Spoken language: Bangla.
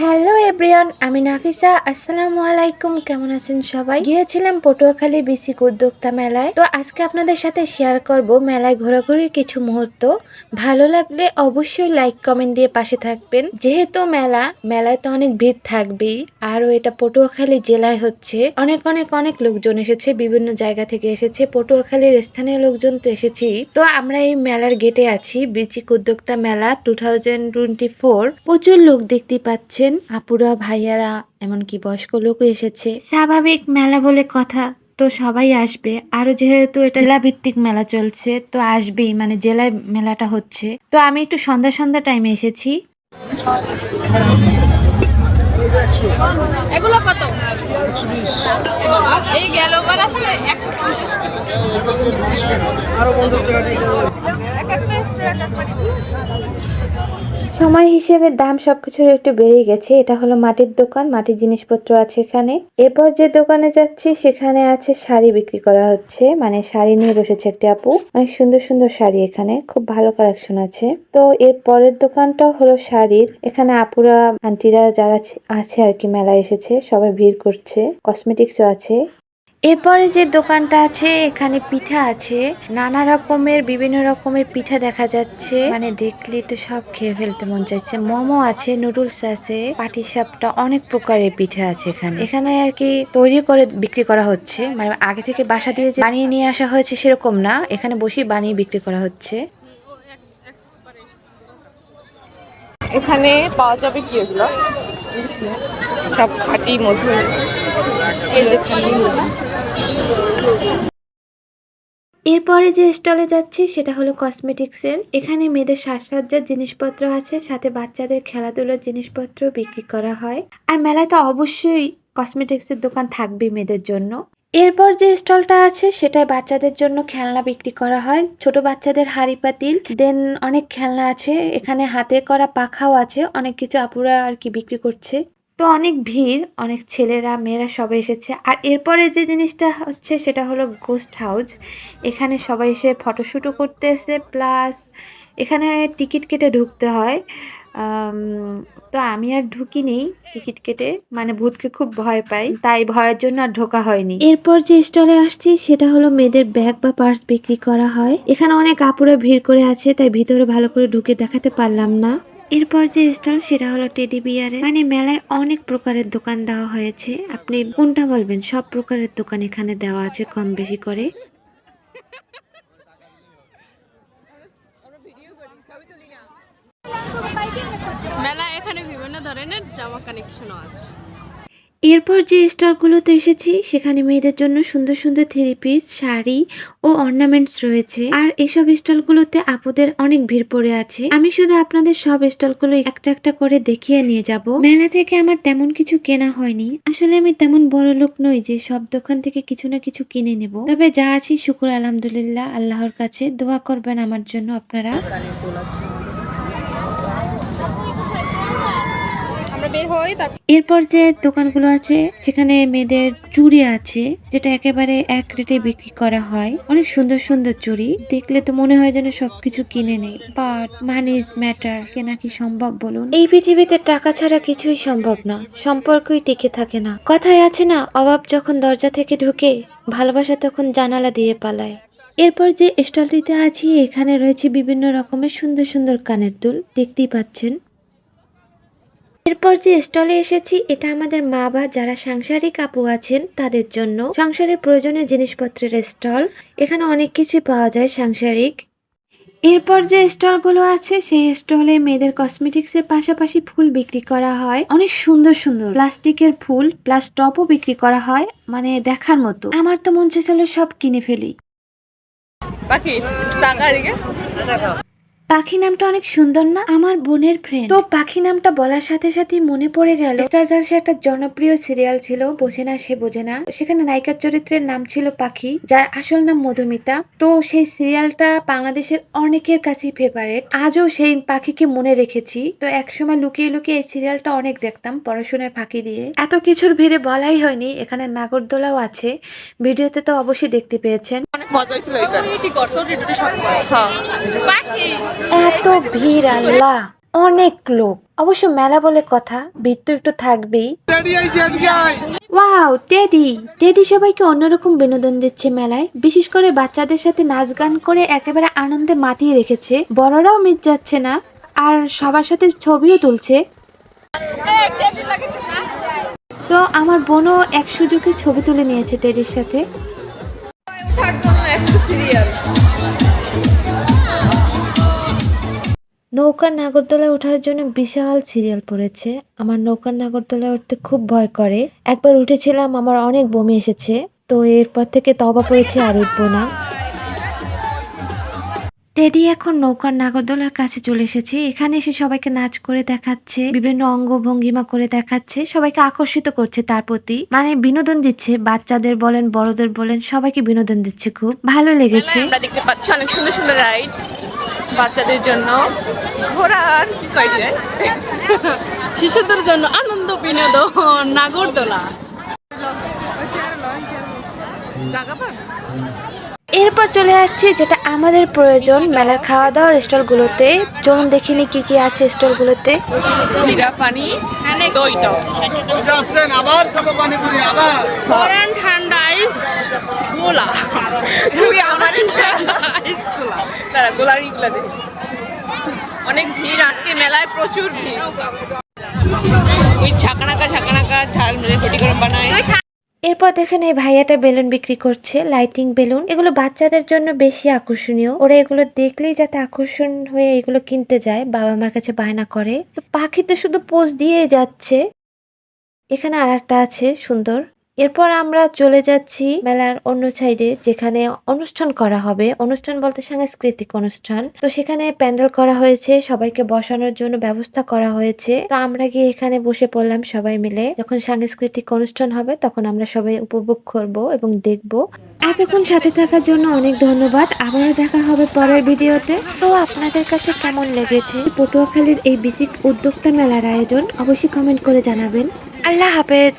হ্যালো এভরিওয়ান, আমি নাফিসা। আসসালামু আলাইকুম। কেমন আছেন সবাই? গিয়েছিলাম পটুয়াখালী বিসিক উদ্যোক্তা মেলায়। তো আজকে আপনাদের সাথে শেয়ার করব মেলায় ঘোরাঘুরির কিছু মুহূর্ত। ভালো লাগলে অবশ্যই লাইক কমেন্ট দিয়ে পাশে থাকবেন। যেহেতু মেলায় তো অনেক ভিড় থাকবেই, আরও এটা পটুয়াখালী জেলায় হচ্ছে। অনেক অনেক অনেক লোকজন এসেছে, বিভিন্ন জায়গা থেকে এসেছে। পটুয়াখালীর স্থানীয় লোকজন তো এসেছি। তো আমরা এই মেলার গেটে আছি, বিসিক উদ্যোক্তা মেলা 2024। প্রচুর লোক দেখতে পাচ্ছেন, আপুরা ভাইয়ারা এমনকি বয়স্ক লোকও এসেছে। স্বাভাবিক মেলা বলে কথা, তো সবাই আসবে। আরো যেহেতু এটা জেলা ভিত্তিক মেলা চলছে, তো আসবেই, মানে জেলায় মেলাটা হচ্ছে। তো আমি একটু সন্ধ্যা সন্ধ্যা টাইমে এসেছি। এগুলো কত? 120। এই গেল বলা তাহলে 150 টাকা। আরো 50 টাকা দিয়ে দেব। এক একটা টাকা করে। সময় হিসেবে দাম সবকিছুর একটু বেড়ে গেছে। এটা হলো মাটির দোকান, মাটির জিনিসপত্র আছে এখানে। এরপর যে দোকানে যাচ্ছি সেখানে আছে শাড়ি বিক্রি করা হচ্ছে, মানে শাড়ি নিয়ে বসেছে একটি আপু। অনেক সুন্দর সুন্দর শাড়ি, এখানে খুব ভালো কালেকশন আছে। তো এর পরের দোকানটা হলো শাড়ির। এখানে আপুরা আন্টিরা যারা আছে আর কি, মেলায় এসেছে, সবাই ভিড় করছে। কসমেটিক্সও আছে। এরপরে যে দোকানটা আছে এখানে পিঠা আছে, নানা রকমের বিভিন্ন রকমের পিঠা দেখা যাচ্ছে, মানে দেখলে তো সব খেয়ে ফেলতে মন চাইছে। মোমো আছে, নুডলস আছে, পাটিসাপটা, অনেক প্রকারের পিঠা আছে এখানে। এখানে আর কি তৈরি করে বিক্রি করা হচ্ছে, মানে আগে থেকে বাসা দিয়ে যে বানিয়ে নিয়ে আসা হয়েছে সেরকম না, এখানে বসেই বানিয়ে বিক্রি করা হচ্ছে। এখানে পাওয়া যাবে কি এগুলো? সব খাঁটি মধু। এই যে খাঁটি মধু। এরপরে যে স্টলে যাচ্ছি সেটা হলো কসমেটিক্সের। এখানে মেয়েদের সাজসজ্জার জিনিসপত্র আছে, সাথে বাচ্চাদের খেলাধুলার জিনিসপত্র বিক্রি করা হয়। আর মেলায় তো অবশ্যই কসমেটিক্সের দোকান থাকবে মেয়েদের জন্য। এরপর যে স্টলটা আছে সেটায় বাচ্চাদের জন্য খেলনা বিক্রি করা হয়, ছোট বাচ্চাদের হাঁড়ি পাতিল, দেন অনেক খেলনা আছে। এখানে হাতে করা পাখাও আছে, অনেক কিছু আপুরা আর কি বিক্রি করছে। তো অনেক ভিড়, অনেক ছেলেরা মেয়েরা সবাই এসেছে। আর এরপরে যে জিনিসটা হচ্ছে সেটা হলো গোস্ট হাউস। এখানে সবাই এসে ফটোশ্যুটও করতে এসে, প্লাস এখানে টিকিট কেটে ঢুকতে হয়। আম, তো আমি আর ঢুকিনি টিকিট কেটে, মানে ভূতকে খুব ভয় পাই, তাই ভয়ের জন্য আর ঢোকা হয়নি। এরপর যে স্টলে আসছি সেটা হলো মেয়েদের ব্যাগ বা পার্স বিক্রি করা হয়। এখানে অনেক কাপড়ে ভিড় করে আছে, তাই ভিতরে ভালো করে ঢুকে দেখাতে পারলাম না। এরপর যে স্টল সেটা হলো টেডি বিয়ারের। মানে মেলায় অনেক প্রকারের দোকান দেওয়া হয়েছে, আপনি কোনটা বলবেন, সব প্রকারের দোকান এখানে দেওয়া আছে কম বেশি করে। মেলা এখানে বিভিন্ন ধরনের জামা কালেকশনও আছে। এরপর যে স্টলগুলোতে এসেছি সেখানে মেয়েদের জন্য সুন্দর সুন্দর থ্রি পিস, শাড়ি ও অর্নামেন্টস রয়েছে। আর এসব স্টলগুলোতে আপুদের অনেক ভিড় পড়ে আছে। আমি শুধু আপনাদের সব স্টলগুলো একটা একটা করে দেখিয়ে নিয়ে যাব। মেলা থেকে আমার তেমন কিছু কেনা হয়নি, আসলে আমি তেমন বড় লোক নই যে সব দোকান থেকে কিছু না কিছু কিনে নেব। তবে যা আছি শুকুর আলহামদুলিল্লাহ, আল্লাহর কাছে দোয়া করবেন আমার জন্য আপনারা। এরপর যে দোকানগুলো আছে সেখানে মেয়েদের চুড়ি আছে, যেটা একেবারে এক রেটে বিক্রি করা হয়। অনেক সুন্দর সুন্দর চুড়ি, দেখলে তো মনে হয় যেন সবকিছু কিনে নেই। বাট মানি ইজ ম্যাটার, কেনা কি সম্ভব বলুন? এই পৃথিবীতে টাকা ছাড়া কিছুই সম্ভব না, সম্পর্কই টিকে থাকে না। কথায় আছে না, অভাব যখন দরজা থেকে ঢুকে, ভালোবাসা তখন জানালা দিয়ে পালায়। এরপর যে স্টলটিতে আছি এখানে রয়েছে বিভিন্ন রকমের সুন্দর সুন্দর কানের দুল, দেখতেই পাচ্ছেন। এরপর যে স্টলে এসেছি এটা আমাদের মা বা যারা সাংসারিক আপু আছেন তাদের জন্য সংসারের প্রয়োজনীয় জিনিসপত্রের স্টল। এখানে অনেক কিছু পাওয়া যায় সাংসারিক। এরপর যে স্টলগুলো আছে সেই স্টলে মেয়েদের কসমেটিক্সের পাশাপাশি ফুল বিক্রি করা হয়, অনেক সুন্দর সুন্দর প্লাস্টিকের ফুল প্লাস টপও বিক্রি করা হয়, মানে দেখার মতো। আমার তো মন চাইছিল সব কিনে ফেলি। বাকি টাকা দিকে পাখি নামটা অনেক সুন্দর না? আমার বোনের ফ্রেন্ড। তো পাখি নামটা বলার সাথে সাথে মনে পড়ে গেল স্টার জলসে একটা জনপ্রিয় সিরিয়াল ছিল, বোঝে না সে বোঝে না। সেখানে নায়িকার চরিত্রের নাম ছিল পাখি, যার আসল নাম মধুমিতা। তো সেই সিরিয়ালটা বাংলাদেশের অনেকের কাছেই ফেভারিট, আজও সেই পাখিকে মনে রেখেছি। তো একসময় লুকিয়ে লুকিয়ে এই সিরিয়ালটা অনেক দেখতাম পড়াশোনায় ফাঁকি দিয়ে। এত কিছুর ভিড়ে বলাই হয়নি, এখানে নাগরদোলাও আছে, ভিডিওতে তো অবশ্যই দেখতে পেয়েছেন। অনেক মজা হয়েছিল এটা। সব পাখি। এত ভিড়, আল্লাহ! অনেক লোক। অবশ্য মেলা বলে কথা, ভিড় তো একটু থাকবেই। Wow, teddy! টেডি সবাইকে অন্যরকম বিনোদন দিচ্ছে মেলায়। বিশেষ করে বাচ্চাদের সাথে নাচ গান করে একেবারে আনন্দে মাতিয়ে রেখেছে। বড়রাও মিট যাচ্ছে না, আর সবার সাথে ছবিও তুলছে। তো আমার বোনও এক সুযোগে ছবি তুলে নিয়েছে টেডির সাথে। নৌকার নাগরদোলায় ওঠার জন্য বিশাল সিরিয়াল পড়েছে। আমার নৌকার নাগরদোলায় উঠতে খুব ভয় করে। একবার উঠেছিলাম, আমার অনেক বমি এসেছে। তো এরপর থেকে তওবা পড়েছে, আর উঠবো না। টেডি এখন নৌকার নাগরদোলার কাছে চলে এসেছে। এখানে এসে সবাইকে নাচ করে দেখাচ্ছে, বিভিন্ন অঙ্গভঙ্গিমা করে দেখাচ্ছে, সবাইকে আকর্ষিত করছে তার প্রতি। মানে বিনোদন দিচ্ছে, বাচ্চাদের বলেন বড়দের বলেন সবাইকে বিনোদন দিচ্ছে। খুব ভালো লেগেছে। আমরা দেখতে পাচ্ছি অনেক সুন্দর সুন্দর রাইড বাচ্চাদের জন্য, ঘোড়ার কি কয় রে? শিশুদের জন্য আনন্দ বিনোদন নাগরদোলা। এরপর চলে আসছি যেটা আমাদের প্রয়োজন, মেলার খাওয়া দাওয়ার স্টলগুলোতে। চলুন দেখিনি কি কি আছে স্টলগুলোতে। জিরা পানি, দই টক, আবার খাবো পানিপুরি আবার ফরান ঠান্ডা আইস গোলা। তুমি আমার আইস গোলা, দাঁড়া গোলার ইগুলা দে। অনেক ভিড় আজকে মেলায়, প্রচুর ভিড়। ওই ঝাঁকানাকা ঝাল মেরে ঘটি গরম বানায়। এরপর দেখেন এই ভাইয়াটা বেলুন বিক্রি করছে, লাইটিং বেলুন। এগুলো বাচ্চাদের জন্য বেশি আকর্ষণীয়। ওরা এগুলো দেখলেই যাতে আকর্ষণ হয়ে এগুলো কিনতে যায়, বাবা মার কাছে বায়না করে। তো পাখি তো শুধু পোজ দিয়ে যাচ্ছে। এখানে আর একটা আছে সুন্দর। এরপর আমরা চলে যাচ্ছি মেলার অন্য সাইডে, যেখানে অনুষ্ঠান করা হবে। অনুষ্ঠান বলতে সাংস্কৃতিক অনুষ্ঠান। তো সেখানে প্যান্ডেল করা হয়েছে, সবাইকে বসানোর জন্য ব্যবস্থা করা হয়েছে। তো আমরা গিয়ে এখানে বসে পড়লাম সবাই মিলে। যখন সাংস্কৃতিক অনুষ্ঠান হবে তখন আমরা সবাই উপভোগ করব এবং দেখব। এতক্ষণ সাথে থাকার জন্য অনেক ধন্যবাদ। আবারও দেখা হবে পরের ভিডিওতে। তো আপনাদের কাছে কেমন লেগেছে পটুয়াখালীর এই বেসিক উদ্যোক্তা মেলার আয়োজন অবশ্যই কমেন্ট করে জানাবেন। আল্লাহ হাফেজ।